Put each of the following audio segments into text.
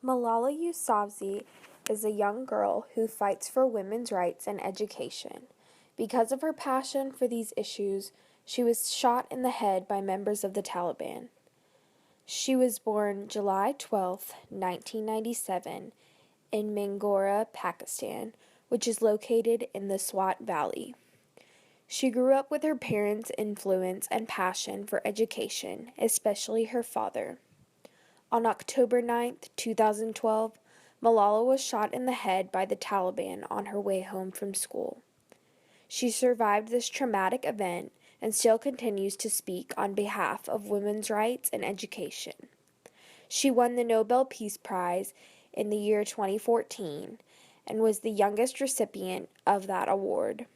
Malala Yousafzai is a young girl who fights for women's rights and education. Because of her passion for these issues, she was shot in the head by members of the Taliban. She was born July 12, 1997, in Mangora, Pakistan, which is located in the Swat Valley. She grew up with her parents' influence and passion for education, especially her father. On October 9, 2012, Malala was shot in the head by the Taliban on her way home from school. She survived this traumatic event and still continues to speak on behalf of women's rights and education. She won the Nobel Peace Prize in the year 2014 and was the youngest recipient of that award.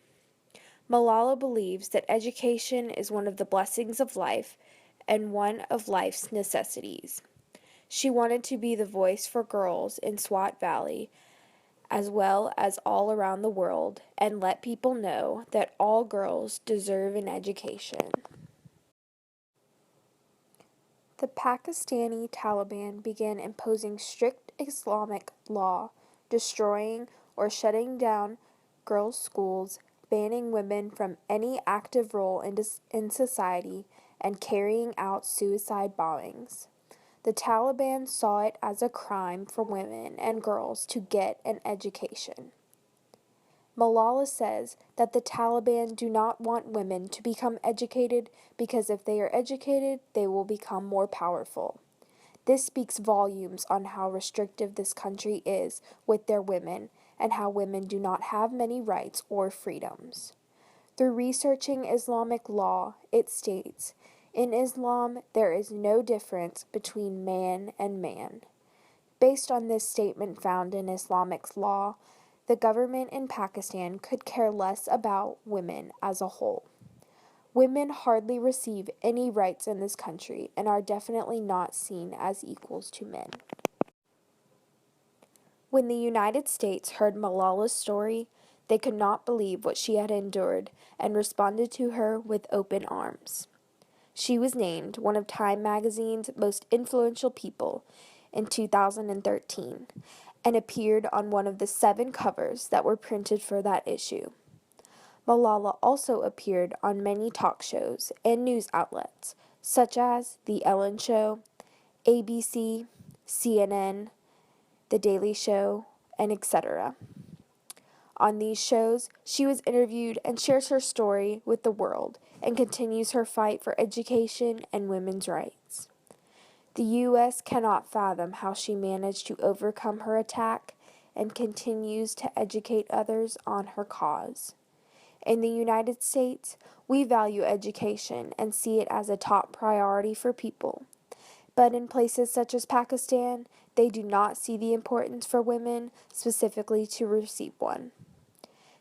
Malala believes that education is one of the blessings of life and one of life's necessities. She wanted to be the voice for girls in Swat Valley, as well as all around the world, and let people know that all girls deserve an education. The Pakistani Taliban began imposing strict Islamic law, destroying or shutting down girls' schools, banning women from any active role in society, and carrying out suicide bombings. The Taliban saw it as a crime for women and girls to get an education. Malala says that the Taliban do not want women to become educated because if they are educated, they will become more powerful. This speaks volumes on how restrictive this country is with their women and how women do not have many rights or freedoms. Through researching Islamic law, it states, "In Islam, there is no difference between man and man." Based on this statement found in Islamic law, the government in Pakistan could care less about women as a whole. Women hardly receive any rights in this country and are definitely not seen as equals to men. When the United States heard Malala's story, they could not believe what she had endured and responded to her with open arms. She was named one of Time magazine's most influential people in 2013 and appeared on one of the 7 covers that were printed for that issue. Malala also appeared on many talk shows and news outlets, such as The Ellen Show, ABC, CNN, The Daily Show, and etc. On these shows, she was interviewed and shares her story with the world and continues her fight for education and women's rights. The U.S. cannot fathom how she managed to overcome her attack and continues to educate others on her cause. In the United States, we value education and see it as a top priority for people. But in places such as Pakistan, they do not see the importance for women specifically to receive one.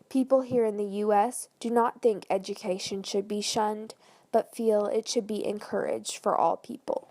People here in the U.S. do not think education should be shunned, but feel it should be encouraged for all people.